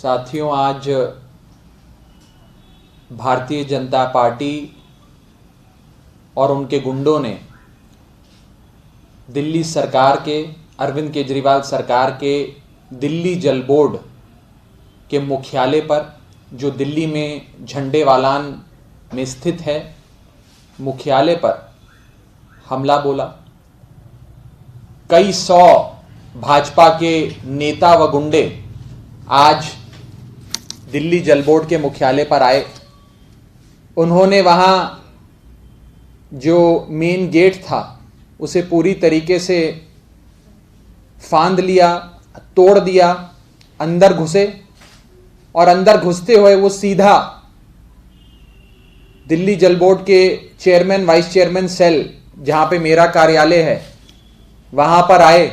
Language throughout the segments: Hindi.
साथियों, आज भारतीय जनता पार्टी और उनके गुंडों ने दिल्ली सरकार के, अरविंद केजरीवाल सरकार के दिल्ली जल बोर्ड के मुख्यालय पर, जो दिल्ली में झंडेवालान में स्थित है, मुख्यालय पर हमला बोला। कई सौ भाजपा के नेता व गुंडे आज दिल्ली जल बोर्ड के मुख्यालय पर आए। उन्होंने वहां जो मेन गेट था उसे पूरी तरीके से फांद लिया, तोड़ दिया, अंदर घुसे और अंदर घुसते हुए वो सीधा दिल्ली जल बोर्ड के चेयरमैन, वाइस चेयरमैन सेल, जहां पे मेरा कार्यालय है, वहां पर आए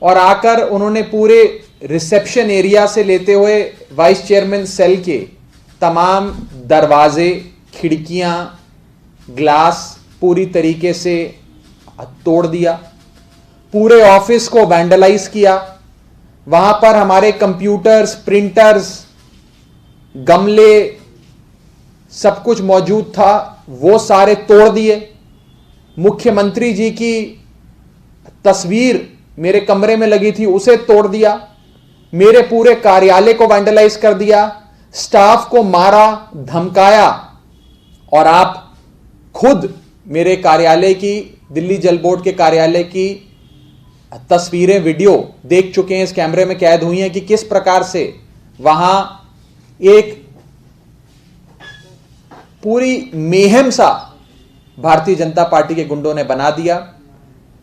और आकर उन्होंने पूरे रिसेप्शन एरिया से लेते हुए वाइस चेयरमैन सेल के तमाम दरवाजे, खिड़कियां, ग्लास पूरी तरीके से तोड़ दिया। पूरे ऑफिस को वैंडलाइज किया। वहां पर हमारे कंप्यूटर्स, प्रिंटर्स, गमले, सब कुछ मौजूद था, वो सारे तोड़ दिए। मुख्यमंत्री जी की तस्वीर मेरे कमरे में लगी थी, उसे तोड़ दिया। मेरे पूरे कार्यालय को वैंडलाइज कर दिया। स्टाफ को मारा, धमकाया और आप खुद मेरे कार्यालय की, दिल्ली जल बोर्ड के कार्यालय की तस्वीरें, वीडियो देख चुके हैं, इस कैमरे में कैद हुई हैं कि किस प्रकार से वहां एक पूरी मेहम सा भारतीय जनता पार्टी के गुंडों ने बना दिया।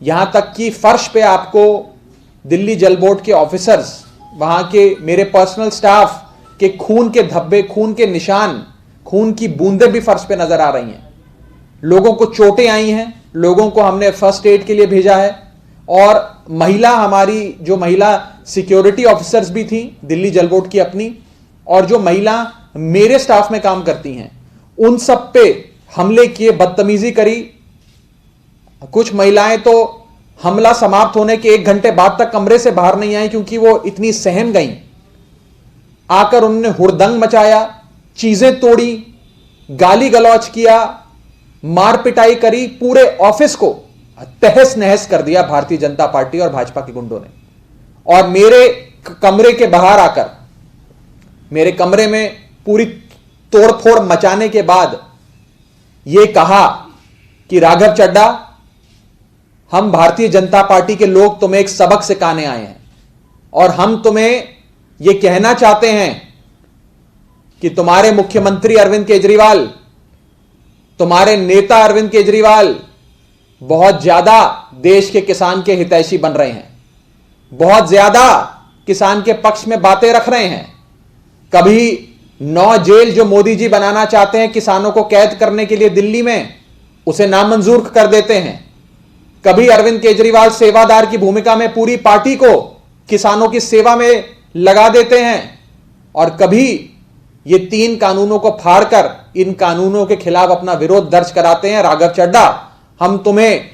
यहां तक कि फर्श पे आपको दिल्ली जल बोर्ड के ऑफिसर्स, वहां के मेरे पर्सनल स्टाफ के खून के धब्बे, खून के निशान, खून की बूंदें भी फर्श पे नजर आ रही हैं। लोगों को चोटें आई हैं, लोगों को हमने फर्स्ट एड के लिए भेजा है। और महिला, हमारी जो महिला सिक्योरिटी ऑफिसर्स भी थी दिल्ली जल बोर्ड की अपनी, और जो महिला मेरे स्टाफ में काम करती हैं, उन सब पे हमले किए, बदतमीजी करी। कुछ महिलाएं तो हमला समाप्त होने के 1 घंटे बाद तक कमरे से बाहर नहीं आई, क्योंकि वो इतनी सहम गईं। आकर उन्होंने हुड़दंग मचाया, चीजें तोड़ी, गाली गलौज किया, मार पिटाई करी, पूरे ऑफिस को तहस नहस कर दिया भारतीय जनता पार्टी और भाजपा के गुंडों ने। और मेरे कमरे के बाहर आकर, मेरे कमरे में पूरी तोड़फोड़ मचाने के बाद यह कहा कि राघव चड्ढा, हम भारतीय जनता पार्टी के लोग तुम्हें एक सबक सिखाने आए हैं और हम तुम्हें यह कहना चाहते हैं कि तुम्हारे मुख्यमंत्री अरविंद केजरीवाल, तुम्हारे नेता अरविंद केजरीवाल बहुत ज्यादा देश के किसान के हितैषी बन रहे हैं, बहुत ज्यादा किसान के पक्ष में बातें रख रहे हैं। कभी 9 जेल जो मोदी जी बनाना चाहते हैं किसानों को कैद करने के लिए दिल्ली में, उसे नामंजूर कर देते हैं। कभी अरविंद केजरीवाल सेवादार की भूमिका में पूरी पार्टी को किसानों की सेवा में लगा देते हैं, और कभी ये 3 कानूनों को फाड़कर इन कानूनों के खिलाफ अपना विरोध दर्ज कराते हैं। राघव चड्ढा, हम तुम्हें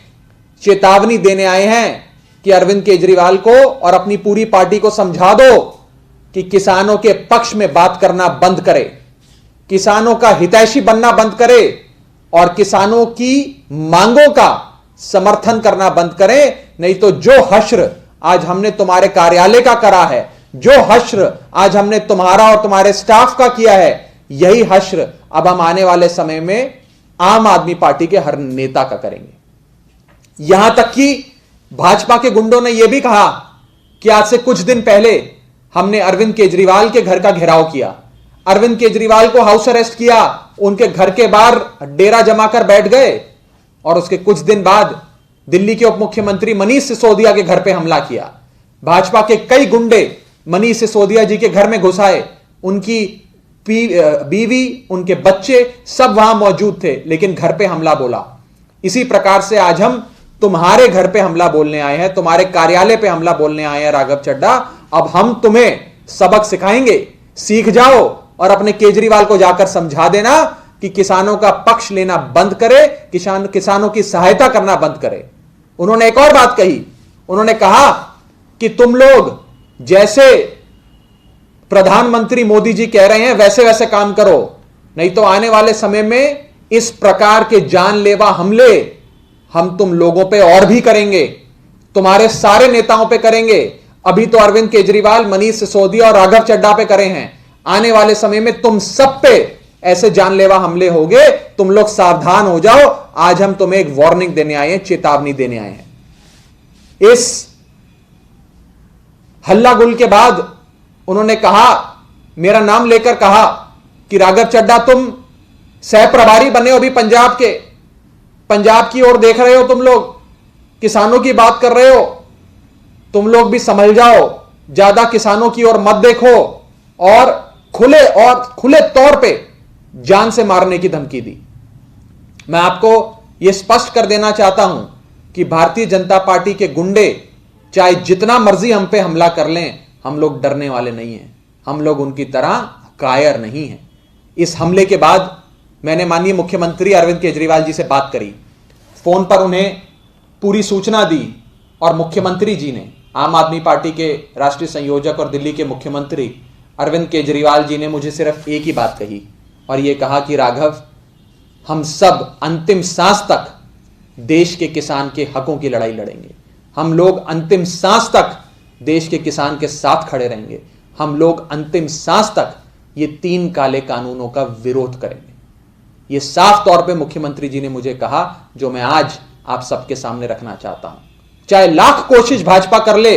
चेतावनी देने आए हैं कि अरविंद केजरीवाल को और अपनी पूरी पार्टी को समझा दो कि किसानों के पक्ष में बात करना बंद करे, किसानों का हितैषी बनना बंद करे और किसानों की मांगों का समर्थन करना बंद करें। नहीं तो जो हश्र आज हमने तुम्हारे कार्यालय का करा है, जो हश्र आज हमने तुम्हारा और तुम्हारे स्टाफ का किया है, यही हश्र अब हम आने वाले समय में आम आदमी पार्टी के हर नेता का करेंगे। यहां तक कि भाजपा के गुंडों ने यह भी कहा कि आज से कुछ दिन पहले हमने अरविंद केजरीवाल के घर का घेराव किया, अरविंद केजरीवाल को हाउस अरेस्ट किया, उनके घर के बाहर डेरा जमाकर बैठ गए और उसके कुछ दिन बाद दिल्ली के उप मुख्यमंत्री मनीष सिसोदिया के घर पे हमला किया। भाजपा के कई गुंडे मनीष सिसोदिया जी के घर में घुस आए, उनकी बीवी, उनके बच्चे सब वहां मौजूद थे, लेकिन घर पे हमला बोला। इसी प्रकार से आज हम तुम्हारे घर पे हमला बोलने आए हैं, तुम्हारे कार्यालय पे हमला बोलने आए हैं राघव चड्ढा। अब हम तुम्हें सबक सिखाएंगे, सीख जाओ और अपने केजरीवाल को जाकर समझा देना कि किसानों का पक्ष लेना बंद करे, किसानों की सहायता करना बंद करे। उन्होंने एक और बात कही, उन्होंने कहा कि तुम लोग जैसे प्रधानमंत्री मोदी जी कह रहे हैं वैसे वैसे काम करो, नहीं तो आने वाले समय में इस प्रकार के जानलेवा हमले हम तुम लोगों पे और भी करेंगे, तुम्हारे सारे नेताओं पे करेंगे। अभी तो अरविंद केजरीवाल, मनीष सिसोदिया और राघव चड्ढा पे करे हैं, आने वाले समय में तुम सब पे ऐसे जानलेवा हमले होंगे, तुम लोग सावधान हो जाओ। आज हम तुम्हें एक वार्निंग देने आए हैं, चेतावनी देने आए हैं। इस हल्ला गुल के बाद उन्होंने कहा, मेरा नाम लेकर कहा कि राघव चड्ढा तुम सह प्रभारी बने हो अभी पंजाब के, पंजाब की ओर देख रहे हो, तुम लोग किसानों की बात कर रहे हो, तुम लोग भी संभल जाओ, ज्यादा किसानों की ओर मत देखो, और खुले तौर पे जान से मारने की धमकी दी। मैं आपको यह स्पष्ट कर देना चाहता हूं कि भारतीय जनता पार्टी के गुंडे चाहे जितना मर्जी हम पे हमला कर लें, हम लोग डरने वाले नहीं हैं, हम लोग उनकी तरह कायर नहीं हैं। इस हमले के बाद मैंने माननीय मुख्यमंत्री अरविंद केजरीवाल जी से बात करी, फोन पर उन्हें पूरी सूचना दी, और मुख्यमंत्री जी ने, आम आदमी पार्टी के राष्ट्रीय संयोजक और दिल्ली के मुख्यमंत्री अरविंद केजरीवाल जी ने मुझे सिर्फ एक ही बात कही, और यह कहा कि राघव, हम सब अंतिम सांस तक देश के किसान के हकों की लड़ाई लड़ेंगे, हम लोग अंतिम सांस तक देश के किसान के साथ खड़े रहेंगे, हम लोग अंतिम सांस तक ये 3 काले कानूनों का विरोध करेंगे। ये साफ तौर पे मुख्यमंत्री जी ने मुझे कहा, जो मैं आज आप सबके सामने रखना चाहता हूं। चाहे लाख कोशिश भाजपा कर ले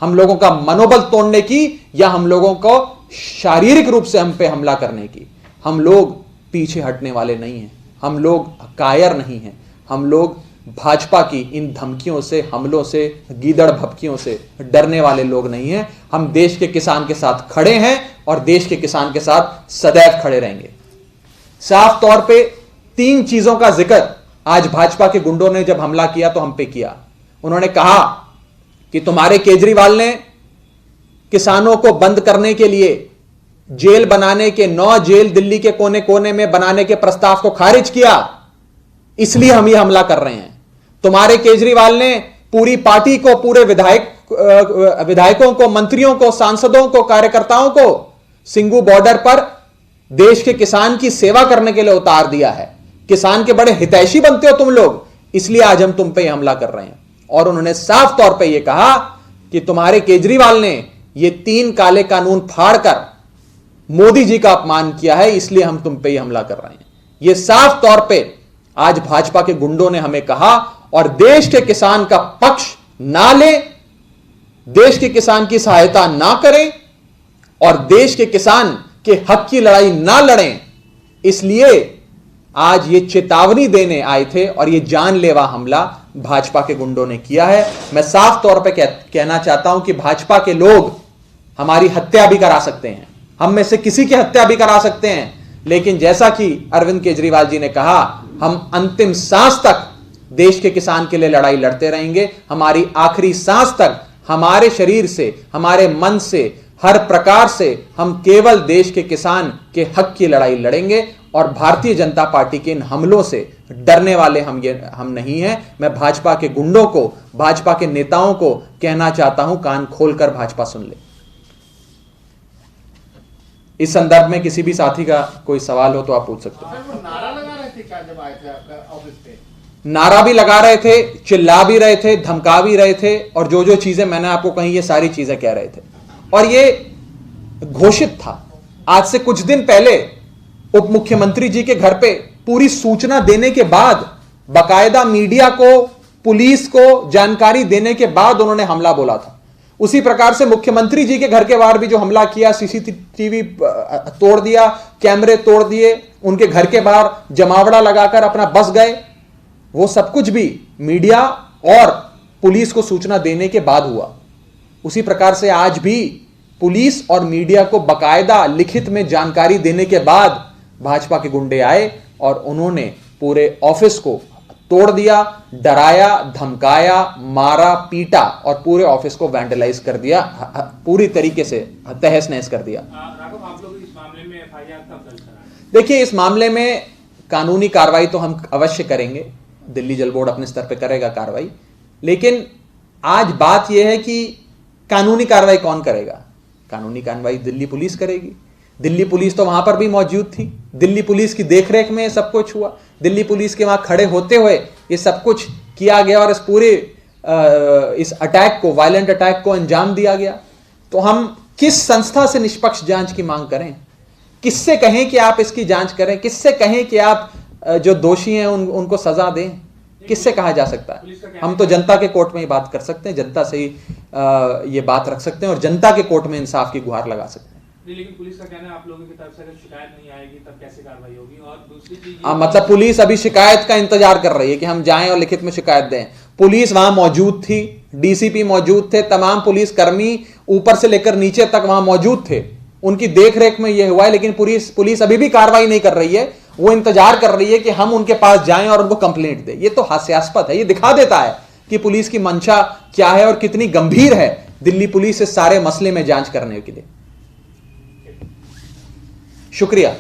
हम लोगों का मनोबल तोड़ने की, या हम लोगों को शारीरिक रूप से हम पे हमला करने की, हम लोग पीछे हटने वाले नहीं हैं, हम लोग कायर नहीं हैं, हम लोग भाजपा की इन धमकियों से, हमलों से, गीदड़ भभकियों से डरने वाले लोग नहीं हैं। हम देश के किसान के साथ खड़े हैं और देश के किसान के साथ सदैव खड़े रहेंगे। साफ तौर पे 3 चीजों का जिक्र आज भाजपा के गुंडों ने जब हमला किया तो हम पे किया। उन्होंने कहा कि तुम्हारे केजरीवाल ने किसानों को बंद करने के लिए जेल बनाने के 9 जेल दिल्ली के कोने कोने में बनाने के प्रस्ताव को खारिज किया, इसलिए हम ये हमला कर रहे हैं। तुम्हारे केजरीवाल ने पूरी पार्टी को, पूरे विधायकों को, मंत्रियों को, सांसदों को, कार्यकर्ताओं को सिंगू बॉर्डर पर देश के किसान की सेवा करने के लिए उतार दिया है। किसान के बड़े हितैषी बनते हो तुम लोग, इसलिए आज हम तुम पे हमला कर रहे हैं। और उन्होंने साफ तौर पे यह कहा कि तुम्हारे केजरीवाल ने ये 3 काले कानून फाड़कर मोदी जी का अपमान किया है, इसलिए हम तुम पे हमला कर रहे हैं। यह साफ तौर पे आज भाजपा के गुंडों ने हमें कहा, और देश के किसान का पक्ष ना ले, देश के किसान की सहायता ना करें, और देश के किसान के हक की लड़ाई ना लड़ें, इसलिए आज ये चेतावनी देने आए थे और ये जानलेवा हमला भाजपा के गुंडों ने किया है। मैं साफ तौर पे कहना चाहता हूं कि भाजपा के लोग हमारी हत्या भी करा सकते हैं, हम में से किसी की हत्या भी करा सकते हैं, लेकिन जैसा कि अरविंद केजरीवाल जी ने कहा, हम अंतिम सांस तक देश के किसान के लिए लड़ाई लड़ते रहेंगे। हमारी आखिरी सांस तक हमारे शरीर से, हमारे मन से, हर प्रकार से हम केवल देश के किसान के हक की लड़ाई लड़ेंगे, और भारतीय जनता पार्टी के इन हमलों से डरने वाले हम नहीं हैं। मैं भाजपा के गुंडों को, भाजपा के नेताओं को कहना चाहता हूं, कान खोलकर भाजपा सुन ले। इस संदर्भ में किसी भी साथी का कोई सवाल हो तो आप पूछ सकते हो। नारा लगा रहे थे क्या जब आए थे आपका ऑफिस पे? नारा भी लगा रहे थे, चिल्ला भी रहे थे, धमका भी रहे थे, और जो जो चीजें मैंने आपको कही ये सारी चीजें कह रहे थे। और ये घोषित था। आज से कुछ दिन पहले उप मुख्यमंत्री जी के घर पे पूरी सूचना देने के बाद, बाकायदा मीडिया को, पुलिस को जानकारी देने के बाद उन्होंने हमला बोला था। उसी प्रकार से मुख्यमंत्री जी के घर के बाहर भी जो हमला किया, सीसीटीवी तोड़ दिया, कैमरे तोड़ दिए, उनके घर के बाहर जमावड़ा लगाकर अपना बस गए, वो सब कुछ भी मीडिया और पुलिस को सूचना देने के बाद हुआ। उसी प्रकार से आज भी पुलिस और मीडिया को बाकायदा लिखित में जानकारी देने के बाद भाजपा के गुंडे आए और उन्होंने पूरे ऑफिस को तोड़ दिया, डराया, धमकाया, मारा, पीटा और पूरे ऑफिस को वैंडलाइज कर दिया, पूरी तरीके से तहस नहस कर दिया। राघव, आप लोग इस मामले में एफआईआर कब दर्ज कराएंगे? देखिए, इस मामले में कानूनी कार्रवाई तो हम अवश्य करेंगे, दिल्ली जल बोर्ड अपने स्तर पर करेगा कार्रवाई, लेकिन आज बात यह है कि कानूनी कार्रवाई कौन करेगा? कानूनी कार्रवाई दिल्ली पुलिस करेगी। दिल्ली पुलिस तो वहां पर भी मौजूद थी, दिल्ली पुलिस की देखरेख में ये सब कुछ हुआ, दिल्ली पुलिस के वहां खड़े होते हुए ये सब कुछ किया गया और इस पूरे इस अटैक को, वायलेंट अटैक को अंजाम दिया गया। तो हम किस संस्था से निष्पक्ष जांच की मांग करें? किससे कहें कि आप इसकी जांच करें? किससे कहें कि आप जो दोषी हैं उनको सजा दें? किससे कहा जा सकता है? हम तो जनता के कोर्ट में ही बात कर सकते हैं, जनता से ही ये बात रख सकते हैं और जनता के कोर्ट में इंसाफ की गुहार लगा सकते हैं। लेकिन पुलिस का कहना है आप लोगों की तरफ से अगर शिकायत नहीं आएगी तब कैसे कार्रवाई होगी? और दूसरी चीज, मतलब पुलिस अभी शिकायत का इंतजार कर रही है कि हम जाएं और लिखित में शिकायत दें। पुलिस वहां मौजूद थी, डीसीपी मौजूद थे, तमाम पुलिस कर्मी ऊपर से लेकर नीचे तक वहां मौजूद थे, उनकी देखरेख में यह हुआ है। लेकिन पुलिस अभी भी कार्रवाई नहीं कर रही है, वो इंतजार कर रही है कि हम उनके पास जाएं और उनको कंप्लेंट दें। ये तो हास्यास्पद है, ये दिखा देता है कि पुलिस की मंशा क्या है और कितनी गंभीर है दिल्ली पुलिस इस सारे मसले में जांच करने के लिए। शुक्रिया।